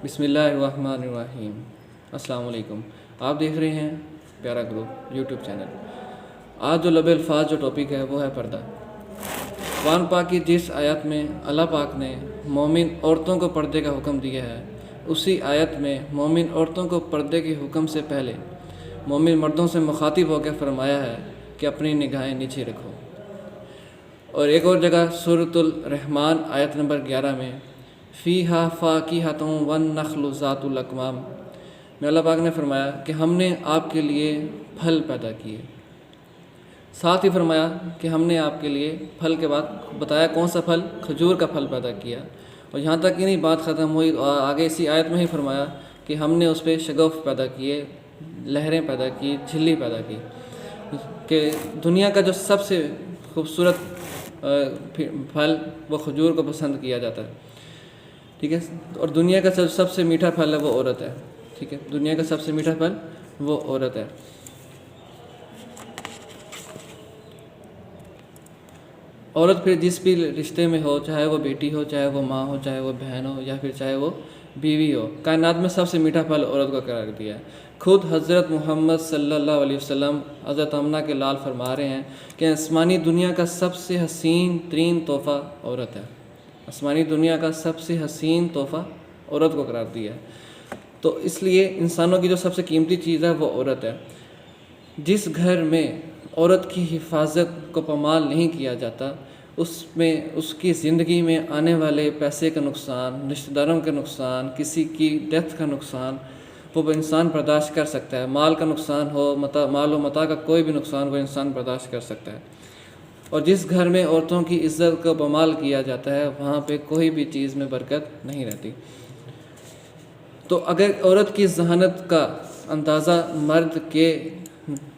بسم اللہ الرحمن الرحیم۔ السلام علیکم، آپ دیکھ رہے ہیں پیارا گروپ یوٹیوب چینل۔ آج جو لب الفاظ جو ٹاپک ہے وہ ہے پردہ۔ قرآن پاک کی جس آیت میں اللہ پاک نے مومن عورتوں کو پردے کا حکم دیا ہے، اسی آیت میں مومن عورتوں کو پردے کے حکم سے پہلے مومن مردوں سے مخاطب ہو کے فرمایا ہے کہ اپنی نگاہیں نیچے رکھو۔ اور ایک اور جگہ سورۃ الرحمن آیت نمبر 11 میں فیہا فاکہۃ والنخل ذات الاکمام میں اللہ پاک نے فرمایا کہ ہم نے آپ کے لیے پھل پیدا کیے۔ ساتھ ہی فرمایا کہ ہم نے آپ کے لیے پھل کے بعد بتایا کون سا پھل، کھجور کا پھل پیدا کیا۔ اور یہاں تک ہی نہیں بات ختم ہوئی، آگے اسی آیت میں ہی فرمایا کہ ہم نے اس پہ شگف پیدا کیے، لہریں پیدا کی، جھلی پیدا کی، کہ دنیا کا جو سب سے خوبصورت پھل وہ کھجور کو پسند کیا جاتا ہے، ٹھیک ہے۔ اور دنیا کا سب سے میٹھا پھل ہے وہ عورت ہے، ٹھیک ہے۔ دنیا کا سب سے میٹھا پھل وہ عورت ہے۔ عورت پھر جس بھی رشتے میں ہو، چاہے وہ بیٹی ہو، چاہے وہ ماں ہو، چاہے وہ بہن ہو، یا پھر چاہے وہ بیوی ہو، کائنات میں سب سے میٹھا پھل عورت کو قرار دیا ہے۔ خود حضرت محمد صلی اللہ علیہ وسلم حضرت آمنہ کے لال فرما رہے ہیں کہ آسمانی دنیا کا سب سے حسین ترین تحفہ عورت ہے۔ آسمانی دنیا کا سب سے حسین تحفہ عورت کو قرار دیا ہے۔ تو اس لیے انسانوں کی جو سب سے قیمتی چیز ہے وہ عورت ہے۔ جس گھر میں عورت کی حفاظت کو پامال نہیں کیا جاتا، اس میں اس کی زندگی میں آنے والے پیسے کا نقصان، رشتہ داروں کے نقصان، کسی کی ڈیتھ کا نقصان وہ انسان برداشت کر سکتا ہے۔ مال کا نقصان ہو، مال و متاع کا کوئی بھی نقصان وہ انسان برداشت کر سکتا ہے۔ اور جس گھر میں عورتوں کی عزت کو پامال کیا جاتا ہے، وہاں پہ کوئی بھی چیز میں برکت نہیں رہتی۔ تو اگر عورت کی ذہانت کا اندازہ مرد کے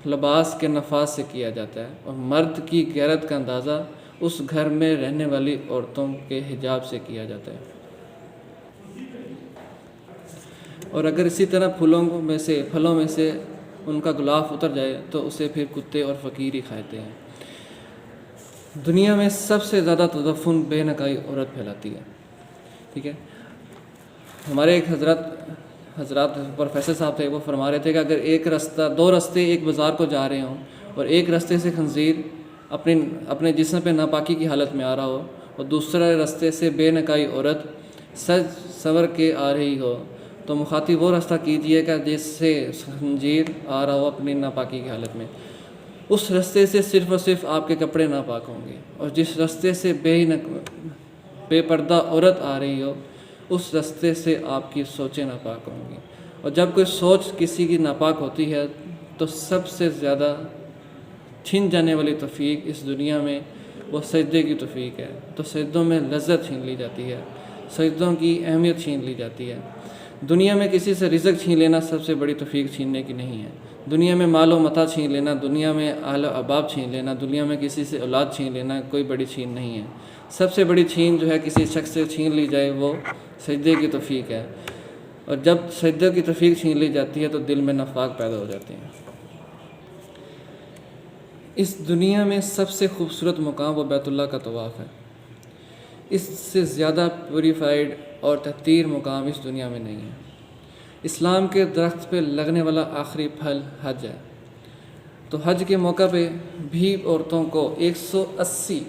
لباس کے نفاذ سے کیا جاتا ہے، اور مرد کی غیرت کا اندازہ اس گھر میں رہنے والی عورتوں کے حجاب سے کیا جاتا ہے۔ اور اگر اسی طرح پھلوں میں سے ان کا غلاف اتر جائے تو اسے پھر کتے اور فقیر ہی کھاتے ہیں۔ دنیا میں سب سے زیادہ تدفن بے نقائی عورت پھیلاتی ہے، ٹھیک ہے۔ ہمارے ایک حضرات پروفیسر صاحب تھے، وہ فرما رہے تھے کہ اگر دو رستے ایک بازار کو جا رہے ہوں، اور ایک رستے سے خنزیر اپنے جسم پہ ناپاکی کی حالت میں آ رہا ہو، اور دوسرے رستے سے بے نقائی عورت سج سنور کے آ رہی ہو، تو مخاطب وہ راستہ کیجیے کہ جس سے خنزیر آ رہا ہو اپنی ناپاکی کی حالت میں۔ اس رستے سے صرف اور صرف آپ کے کپڑے ناپاک ہوں گے، اور جس رستے سے بے پردہ عورت آ رہی ہو، اس رستے سے آپ کی سوچیں ناپاک ہوں گی۔ اور جب کوئی سوچ کسی کی ناپاک ہوتی ہے تو سب سے زیادہ چھن جانے والی توفیق اس دنیا میں وہ سجدے کی توفیق ہے۔ تو سجدوں میں لذت چھین لی جاتی ہے، سجدوں کی اہمیت چھین لی جاتی ہے۔ دنیا میں کسی سے رزق چھین لینا سب سے بڑی توفیق چھیننے کی نہیں ہے۔ دنیا میں مال و متاع چھین لینا، دنیا میں اہل و احباب چھین لینا، دنیا میں کسی سے اولاد چھین لینا کوئی بڑی چھین نہیں ہے۔ سب سے بڑی چھین جو ہے کسی شخص سے چھین لی جائے وہ سجدے کی توفیق ہے۔ اور جب سجدے کی توفیق چھین لی جاتی ہے تو دل میں نفاق پیدا ہو جاتے ہیں۔ اس دنیا میں سب سے خوبصورت مقام وہ بیت اللہ کا طواف ہے۔ اس سے زیادہ پیوریفائڈ اور تطہیر مقام اس دنیا میں نہیں ہے۔ اسلام کے درخت پہ لگنے والا آخری پھل حج ہے۔ تو حج کے موقع پہ بھی عورتوں کو 130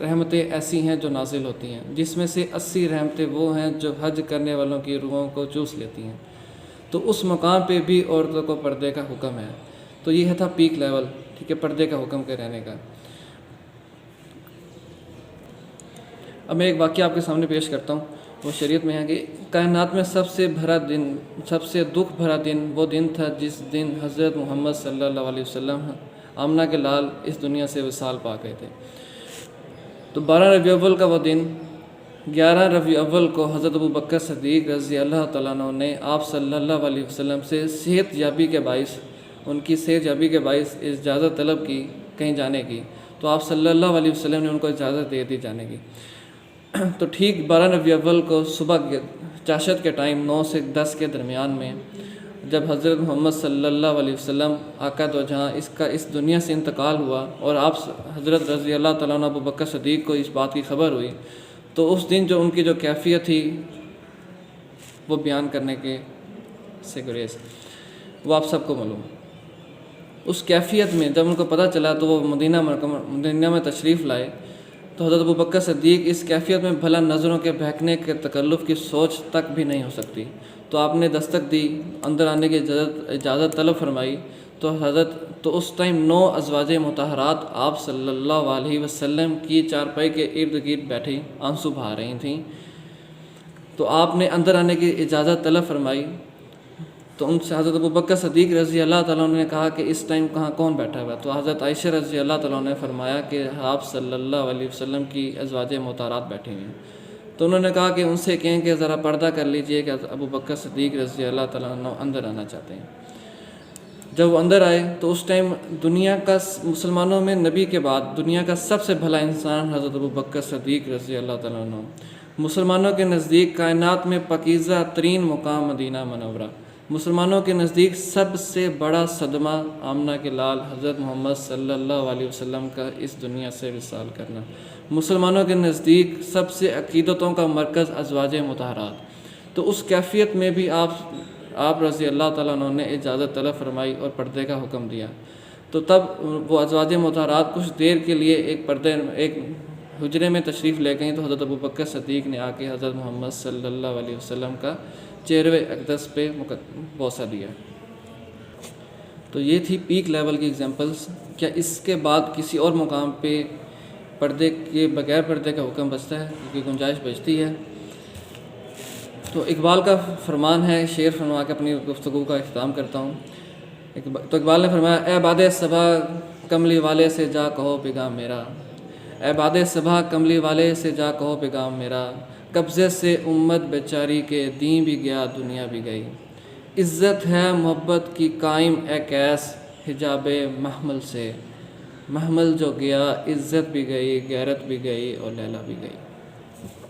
رحمتیں ایسی ہیں جو نازل ہوتی ہیں، جس میں سے 80 رحمتیں وہ ہیں جو حج کرنے والوں کی روحوں کو چوس لیتی ہیں۔ تو اس مقام پہ بھی عورتوں کو پردے کا حکم ہے۔ تو یہ تھا پیک لیول، ٹھیک ہے، پردے کا حکم کے رہنے کا۔ اب میں ایک واقعہ آپ کے سامنے پیش کرتا ہوں، وہ شریعت میں ہے کہ کائنات میں سب سے دکھ بھرا دن وہ دن تھا جس دن حضرت محمد صلی اللہ علیہ وسلم آمنہ کے لال اس دنیا سے وصال پا گئے تھے۔ تو 12 ربیع الاول کا وہ دن، 11 ربیع الاول کو حضرت ابوبکر صدیق رضی اللہ تعالیٰ عنہ نے آپ صلی اللہ علیہ وسلم سے صحت یابی کے باعث اجازت طلب کی کہیں جانے کی۔ تو آپ صلی اللہ علیہ وسلم نے ان کو اجازت دے دی جانے کی۔ تو ٹھیک 12 ربیع الاول کو صبح چاشت کے ٹائم 9 سے 10 کے درمیان میں جب حضرت محمد صلی اللہ علیہ وسلم آقا دو جہاں اس دنیا سے انتقال ہوا، اور آپ حضرت رضی اللہ تعالیٰ عنہ ابوبکر صدیق کو اس بات کی خبر ہوئی، تو اس دن جو ان کی جو کیفیت تھی وہ بیان کرنے کے سے گریز، وہ آپ سب کو معلوم۔ اس کیفیت میں جب ان کو پتہ چلا تو وہ مدینہ میں تشریف لائے، تو حضرت ابوبکر صدیق اس کیفیت میں بھلا نظروں کے بہکنے کے تکلف کی سوچ تک بھی نہیں ہو سکتی، تو آپ نے دستک دی، اندر آنے کی اجازت طلب فرمائی، تو اس ٹائم 9 ازواج مطہرات آپ صلی اللہ علیہ وسلم کی چارپائی کے ارد گرد بیٹھی آنسو بہا رہی تھیں، تو آپ نے اندر آنے کی اجازت طلب فرمائی۔ تو ان سے حضرت ابوبکر صدیق رضی اللہ تعالیٰ عنہ نے کہا کہ اس ٹائم کہاں کون بیٹھا ہوا ہے؟ تو حضرت عائشہ رضی اللہ تعالیٰ عنہ نے فرمایا کہ آپ صلی اللہ علیہ وسلم کی ازواج مطہرات بیٹھی ہوئی ہیں۔ تو انہوں نے کہا کہ ان سے کہیں کہ ذرا پردہ کر لیجئے کہ ابوبکر صدیق رضی اللہ تعالیٰ عنہ اندر آنا چاہتے ہیں۔ جب وہ اندر آئے تو اس ٹائم دنیا کا مسلمانوں میں نبی کے بعد دنیا کا سب سے بھلا انسان حضرت ابوبکر صدیق رضی اللہ تعالیٰ عنہ، مسلمانوں کے نزدیک کائنات میں پاکیزہ ترین مقام مدینہ منورہ، مسلمانوں کے نزدیک سب سے بڑا صدمہ آمنہ کے لال حضرت محمد صلی اللہ علیہ وسلم کا اس دنیا سے وصال کرنا، مسلمانوں کے نزدیک سب سے عقیدتوں کا مرکز ازواج مطہرات۔ تو اس کیفیت میں بھی آپ رضی اللہ تعالیٰ عنہ نے اجازت طلب فرمائی اور پردے کا حکم دیا۔ تو تب وہ ازواج مطہرات کچھ دیر کے لیے ایک حجرے میں تشریف لے گئیں، تو حضرت ابوبکر صدیق نے آ کے حضرت محمد صلی اللہ علیہ وسلم کا چہرے اقدس پہ بوسہ دیا۔ تو یہ تھی پیک لیول کی ایگزامپلس۔ کیا اس کے بعد کسی اور مقام پہ پردے کے بغیر پردے کا حکم بچتا ہے؟ کیونکہ گنجائش بچتی ہے۔ تو اقبال کا فرمان ہے، شعر فرما کے اپنی گفتگو کا اختتام کرتا ہوں۔ تو اقبال نے فرمایا، اے باد صبا کملی والے سے جا کہو پیغام میرا، اے باد صبا کملی والے سے جا کہو پیغام میرا، قبضے سے امت بیچاری کے دین بھی گیا دنیا بھی گئی، عزت ہے محبت کی قائم اے کیس حجاب محمل سے، محمل جو گیا عزت بھی گئی غیرت بھی گئی اور لیلا بھی گئی۔